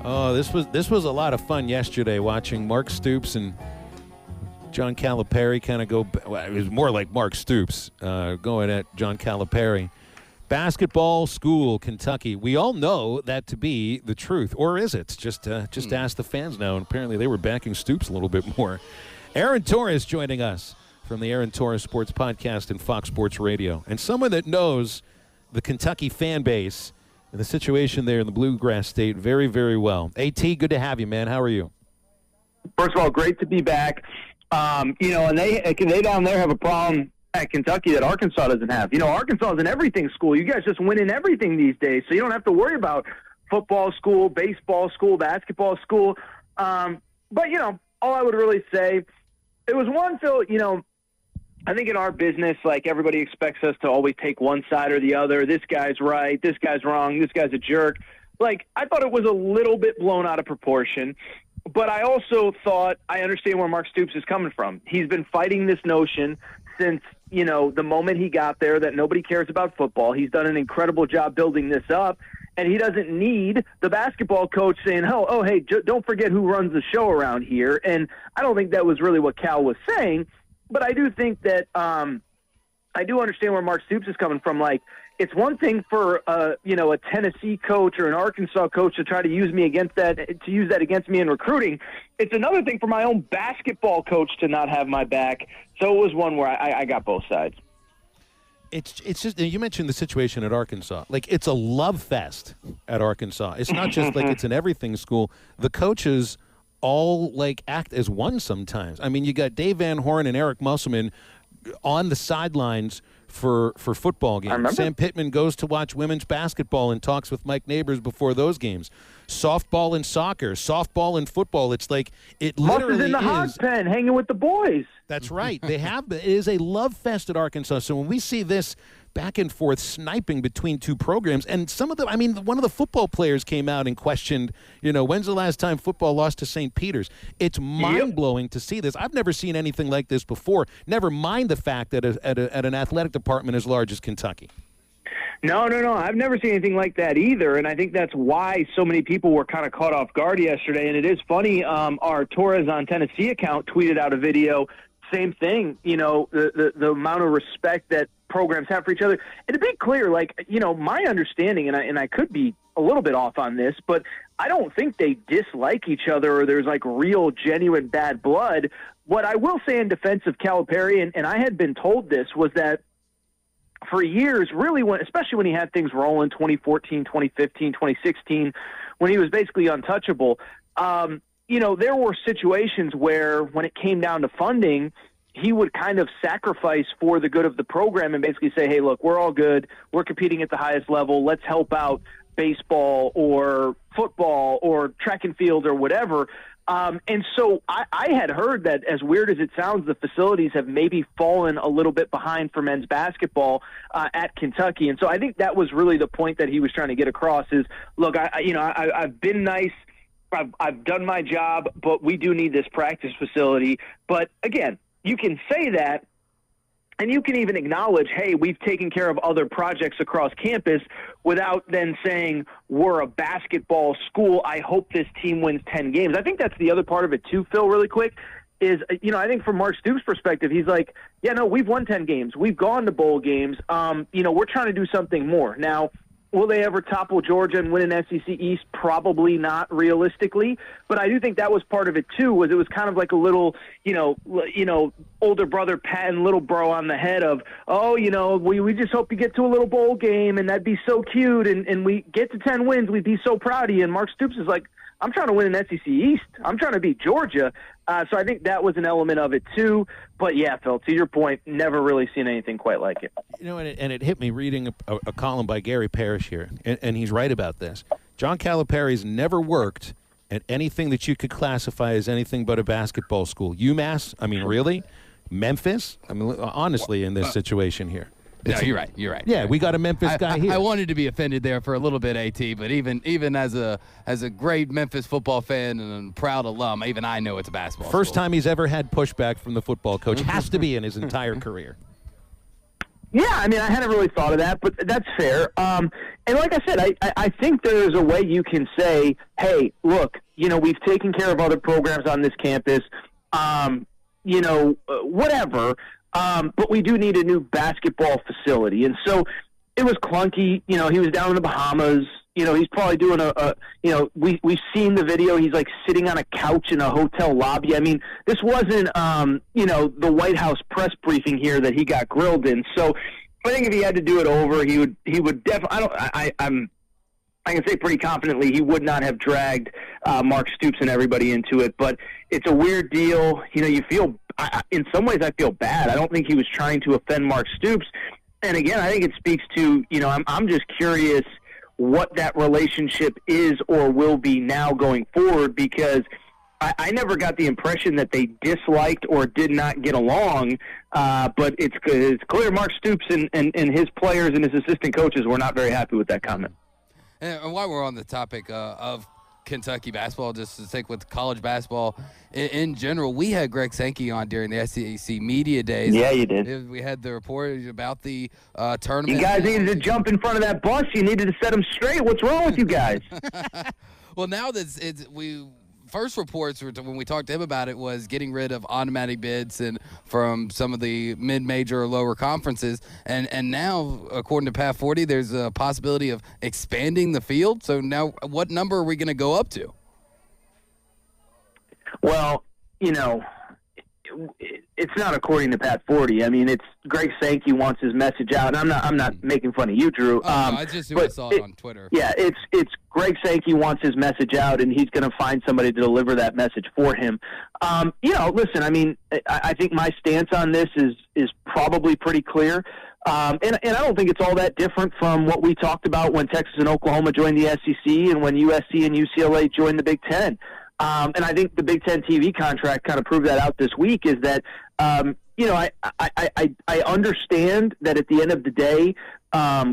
Oh, this was a lot of fun yesterday watching Mark Stoops and John Calipari kind of go. Well, it was more like Mark Stoops going at John Calipari. Basketball school, Kentucky. We all know that to be the truth, or is it? Just ask the fans now. And apparently they were backing Stoops a little bit more. Aaron Torres joining us from the Aaron Torres Sports Podcast and Fox Sports Radio, and someone that knows the Kentucky fan base and the situation there in the Bluegrass State very, very well. AT, good to have you, man. How are you? First of all, great to be back. And they down there have a problem at Kentucky that Arkansas doesn't have. Arkansas is an everything school. You guys just win in everything these days, so you don't have to worry about football school, baseball school, basketball school. But all I would really say, it was one, Phil, I think in our business, like, everybody expects us to always take one side or the other. This guy's right, this guy's wrong, this guy's a jerk. Like, I thought it was a little bit blown out of proportion, but I also thought I understand where Mark Stoops is coming from. He's been fighting this notion since, the moment he got there that nobody cares about football. He's done an incredible job building this up, and he doesn't need the basketball coach saying, hey, don't forget who runs the show around here. And I don't think that was really what Cal was saying. But I do think that I do understand where Mark Stoops is coming from. Like, it's one thing for a Tennessee coach or an Arkansas coach to try to use that against me in recruiting. It's another thing for my own basketball coach to not have my back. So it was one where I got both sides. It's just, you mentioned the situation at Arkansas. Like, it's a love fest at Arkansas. It's not just like it's an everything school. The coaches all act as one sometimes. I mean, you got Dave Van Horn and Eric Musselman on the sidelines for football games. Sam Pittman goes to watch women's basketball and talks with Mike Neighbors before those games. Softball and soccer, softball and football. It's like it literally is in the hog pen, hanging with the boys. That's right. It is a love fest at Arkansas. So when we see this back and forth sniping between two programs, and one of the football players came out and questioned, when's the last time football lost to St. Peter's? It's mind-blowing to see this. I've never seen anything like this before, never mind the fact that at an athletic department as large as Kentucky. No. I've never seen anything like that either, and I think that's why so many people were kind of caught off guard yesterday. And it is funny, our Torres on Tennessee account tweeted out a video, same thing, the amount of respect that programs have for each other. And to be clear, my understanding, and I could be a little bit off on this, but I don't think they dislike each other or there's real, genuine bad blood. What I will say in defense of Calipari, and I had been told this, was that for years, really, especially when he had things rolling, 2014, 2015, 2016, when he was basically untouchable, there were situations where when it came down to funding, he would kind of sacrifice for the good of the program and basically say, hey, look, we're all good. We're competing at the highest level. Let's help out baseball or football or track and field or whatever. And so I had heard that, as weird as it sounds, the facilities have maybe fallen a little bit behind for men's basketball at Kentucky. And so I think that was really the point that he was trying to get across is, look, I've been nice. I've done my job, but we do need this practice facility. But again, you can say that, and you can even acknowledge, hey, we've taken care of other projects across campus without then saying we're a basketball school. I hope this team wins 10 games. I think that's the other part of it too, Phil, really quick, is, I think from Mark Stoops' perspective, he's like, yeah, no, we've won 10 games. We've gone to bowl games. We're trying to do something more. Now, will they ever topple Georgia and win an SEC East? Probably not, realistically. But I do think that was part of it too. Was it was kind of like a little, older brother patting little bro on the head of, we just hope you get to a little bowl game and that'd be so cute. And we get to 10 wins, we'd be so proud of you. And Mark Stoops is like, I'm trying to win an SEC East. I'm trying to beat Georgia. So I think that was an element of it too. But yeah, Phil, to your point, never really seen anything quite like it. And it hit me reading a column by Gary Parrish here, and he's right about this. John Calipari's never worked at anything that you could classify as anything but a basketball school. UMass, really? Memphis? Honestly, in this situation here. No, you're right. You're right. Yeah, we got a Memphis guy here. I wanted to be offended there for a little bit, AT, but even as a great Memphis football fan and a proud alum, even I know it's a basketball First school. time he's ever had pushback from the football coach. Has to be in his entire career. Yeah, I mean, I hadn't really thought of that, but that's fair. And like I said, I think there is a way you can say, hey, look, we've taken care of other programs on this campus, whatever, but we do need a new basketball facility. And so it was clunky. He was down in the Bahamas. He's probably doing we've seen the video. He's like sitting on a couch in a hotel lobby. I mean, this wasn't, the White House press briefing here that he got grilled in. So I think if he had to do it over, he would definitely, I can say pretty confidently he would not have dragged Mark Stoops and everybody into it. But it's a weird deal. You feel, in some ways I feel bad. I don't think he was trying to offend Mark Stoops. And again, I think it speaks to, I'm just curious what that relationship is or will be now going forward, because I never got the impression that they disliked or did not get along, but it's clear Mark Stoops and his players and his assistant coaches were not very happy with that comment. And while we're on the topic of Kentucky basketball, just to stick with college basketball in general, we had Greg Sankey on during the SEC Media Days. Yeah, you did. We had the report about the tournament. You guys needed to jump in front of that bus. You needed to set them straight. What's wrong with you guys? Well, now that first reports when we talked to him about it was getting rid of automatic bids and from some of the mid-major or lower conferences, and now according to Pat 40, there's a possibility of expanding the field. So now, what number are we going to go up to? Well, it's not according to Pat 40. I mean, it's Greg Sankey wants his message out. And I'm not making fun of you, Drew. No, I just saw it on Twitter. Yeah, it's Greg Sankey wants his message out, and he's going to find somebody to deliver that message for him. Listen, I mean, I think my stance on this is probably pretty clear. And I don't think it's all that different from what we talked about when Texas and Oklahoma joined the SEC and when USC and UCLA joined the Big Ten. And I think the Big Ten TV contract kind of proved that out this week, is that, I understand that at the end of the day,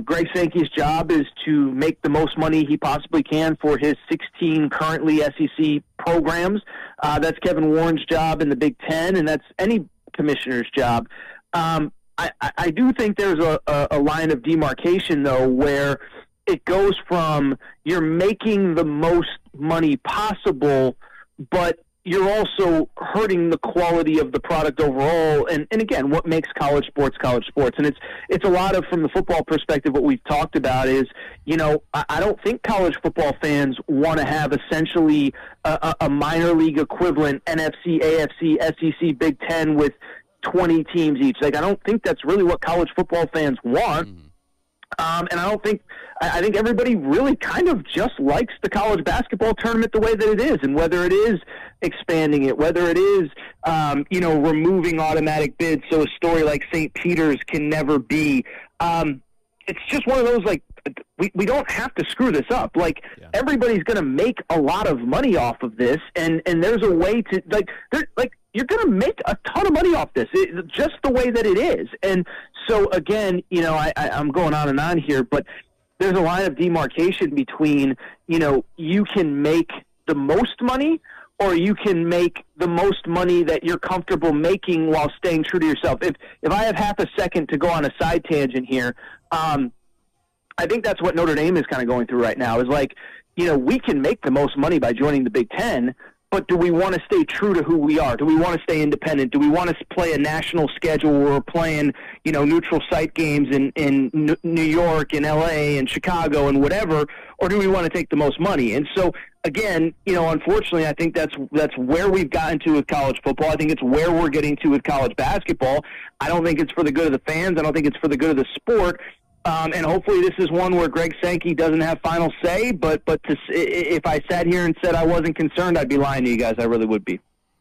Greg Sankey's job is to make the most money he possibly can for his 16 currently SEC programs. That's Kevin Warren's job in the Big Ten, and that's any commissioner's job. I do think there's a line of demarcation, though, where it goes from you're making the most money possible, but you're also hurting the quality of the product overall. And again, what makes college sports? And it's a lot of, from the football perspective, what we've talked about is, I don't think college football fans want to have essentially a minor league equivalent, NFC, AFC, SEC, Big Ten with 20 teams each. Like, I don't think that's really what college football fans want. Mm-hmm. And I think everybody really kind of just likes the college basketball tournament the way that it is, and whether it is expanding it, whether it is, removing automatic bids so a story like St. Peter's can never be. It's just one of those, like, we don't have to screw this up. Like, everybody's going to make a lot of money off of this, and there's a way to, you're going to make a ton of money off this, just the way that it is. And so, again, I'm going on and on here, but there's a line of demarcation between, you can make the most money, or you can make the most money that you're comfortable making while staying true to yourself. If I have half a second to go on a side tangent here, I think that's what Notre Dame is kind of going through right now, is like, we can make the most money by joining the Big Ten, but do we want to stay true to who we are? Do we want to stay independent? Do we want to play a national schedule where we're playing, neutral site games in New York and LA and Chicago and whatever, or do we want to take the most money? And so, again, unfortunately, I think that's where we've gotten to with college football. I think it's where we're getting to with college basketball. I don't think it's for the good of the fans. I don't think it's for the good of the sport. And hopefully this is one where Greg Sankey doesn't have final say, but if I sat here and said I wasn't concerned, I'd be lying to you guys. I really would be.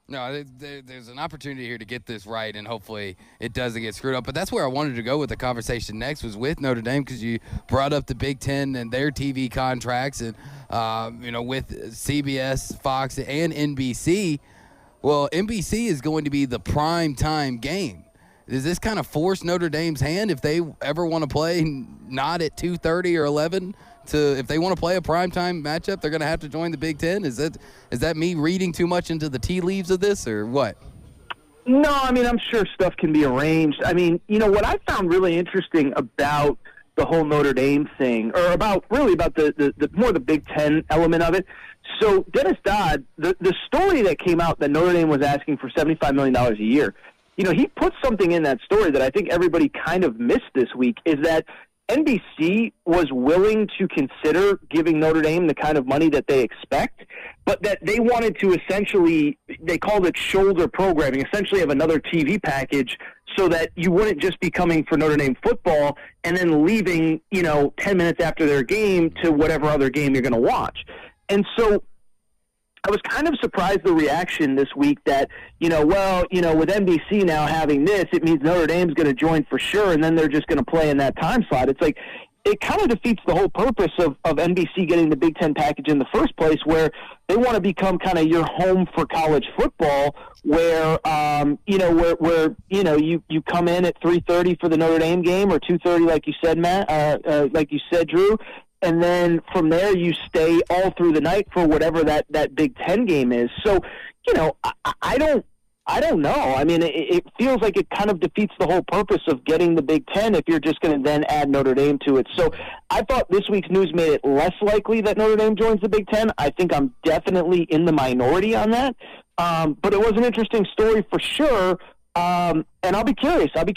No, there's an opportunity here to get this right, and hopefully it doesn't get screwed up. But that's where I wanted to go with the conversation next, was with Notre Dame, because you brought up the Big Ten and their TV contracts, and with CBS, Fox, and NBC. Well, NBC is going to be the prime time game. Does this kind of force Notre Dame's hand if they ever want to play not at 2:30 or 11? If they want to play a primetime matchup, they're going to have to join the Big Ten? Is that me reading too much into the tea leaves of this, or what? No, I mean, I'm sure stuff can be arranged. I mean, what I found really interesting about the whole Notre Dame thing, or about the more the Big Ten element of it. So Dennis Dodd, the story that came out that Notre Dame was asking for $75 million a year, he put something in that story that I think everybody kind of missed this week, is that NBC was willing to consider giving Notre Dame the kind of money that they expect, but that they wanted to essentially, they called it shoulder programming, essentially have another TV package so that you wouldn't just be coming for Notre Dame football and then leaving, 10 minutes after their game to whatever other game you're going to watch. And so I was kind of surprised the reaction this week that, with NBC now having this, it means Notre Dame's going to join for sure, and then they're just going to play in that time slot. It's like, it kind of defeats the whole purpose of NBC getting the Big Ten package in the first place, where they want to become kind of your home for college football, where, you come in at 3:30 for the Notre Dame game, or 2:30, like you said, Matt, like you said, Drew. And then from there, you stay all through the night for whatever that Big Ten game is. So, I don't know. I mean, it feels like it kind of defeats the whole purpose of getting the Big Ten if you're just going to then add Notre Dame to it. So I thought this week's news made it less likely that Notre Dame joins the Big Ten. I think I'm definitely in the minority on that. But it was an interesting story for sure. And I'll be curious. Jack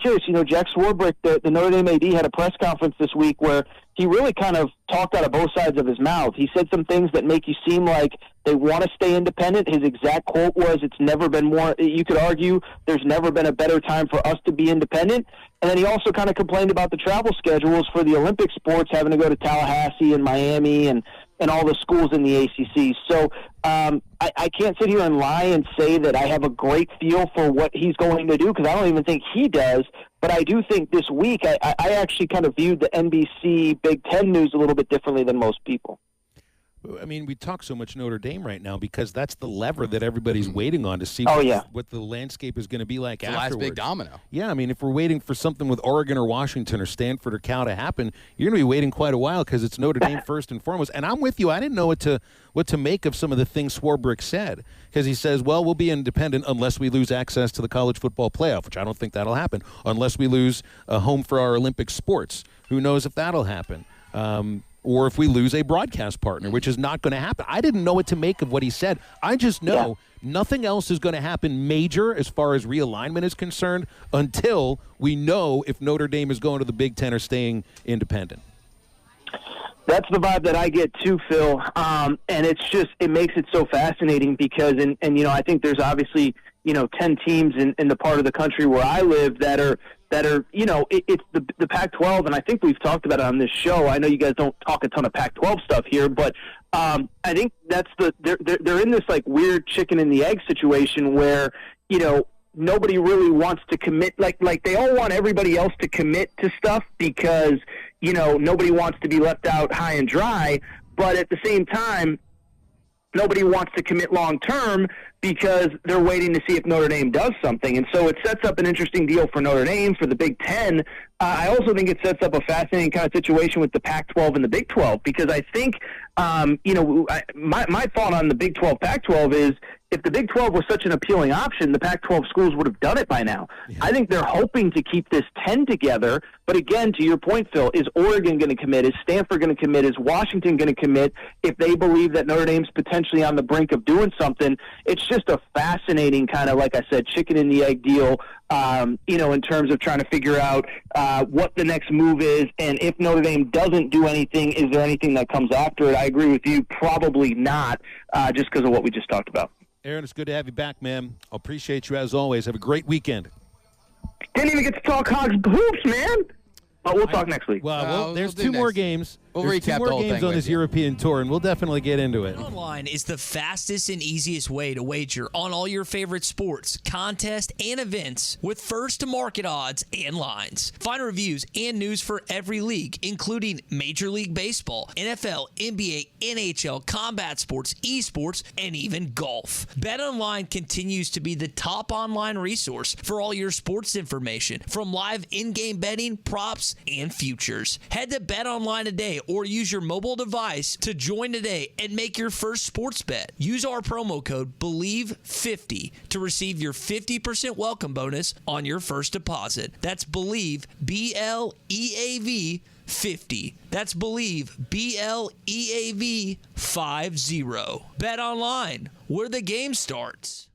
Swarbrick, the Notre Dame AD, had a press conference this week where he really kind of talked out of both sides of his mouth. He said some things that make you seem like they want to stay independent. His exact quote was, "It's never been more," you could argue, "there's never been a better time for us to be independent." And then he also kind of complained about the travel schedules for the Olympic sports, having to go to Tallahassee and Miami and all the schools in the ACC. So I can't sit here and lie and say that I have a great feel for what he's going to do, because I don't even think he does. But I do think this week I actually kind of viewed the NBC Big Ten news a little bit differently than most people. I mean, we talk so much Notre Dame right now because that's the lever that everybody's waiting on to see what the landscape is going to be like the afterwards. last big domino. Yeah, I mean, if we're waiting for something with Oregon or Washington or Stanford or Cal to happen, you're going to be waiting quite a while because it's Notre Dame first and foremost. And I'm with you. I didn't know what to make of some of the things Swarbrick said, because he says, well, we'll be independent unless we lose access to the college football playoff, which I don't think that'll happen, unless we lose a home for our Olympic sports. Who knows if that'll happen? Or if we lose a broadcast partner, which is not going to happen. I didn't know what to make of what he said. I just know nothing else is going to happen major as far as realignment is concerned until we know if Notre Dame is going to the Big Ten or staying independent. That's the vibe that I get too, Phil. And it makes it so fascinating because, I think there's obviously, 10 teams in the part of the country where I live that are it's the Pac-12, and I think we've talked about it on this show. I know you guys don't talk a ton of Pac-12 stuff here, but I think that's they're in this like weird chicken and the egg situation where, nobody really wants to commit, like they all want everybody else to commit to stuff because, nobody wants to be left out high and dry, but at the same time, nobody wants to commit long term because they're waiting to see if Notre Dame does something. And so it sets up an interesting deal for Notre Dame, for the Big Ten. I also think it sets up a fascinating kind of situation with the Pac-12 and the Big 12 because I think, my thought on the Big 12, Pac-12 is if the Big 12 was such an appealing option, the Pac-12 schools would have done it by now. Yeah. I think they're hoping to keep this 10 together. But again, to your point, Phil, is Oregon going to commit? Is Stanford going to commit? Is Washington going to commit if they believe that Notre Dame's potentially on the brink of doing something? It's just a fascinating kind of, like I said, chicken and the egg deal, in terms of trying to figure out what the next move is. And if Notre Dame doesn't do anything, is there anything that comes after it? I agree with you. Probably not, just because of what we just talked about. Aaron, it's good to have you back, man. I appreciate you as always. Have a great weekend. Didn't even get to talk Hogs hoops, man. But we'll talk next week. Well, there's two more games. We'll there's recap two more the whole games thing on this European tour, and we'll definitely get into it. Online is the fastest and easiest way to wager on all your favorite sports, contests, and events with first-to-market odds and lines. Find reviews and news for every league, including Major League Baseball, NFL, NBA, NHL, combat sports, esports, and even golf. BetOnline continues to be the top online resource for all your sports information, from live in-game betting, props, and futures. Head to BetOnline today or use your mobile device to join today and make your first sports bet. Use our promo code BELIEVE50 to receive your 50% welcome bonus on your first deposit. That's BELIEVE, BLEAV 50. That's BELIEVE, BLEAV 50. Bet online, where the game starts.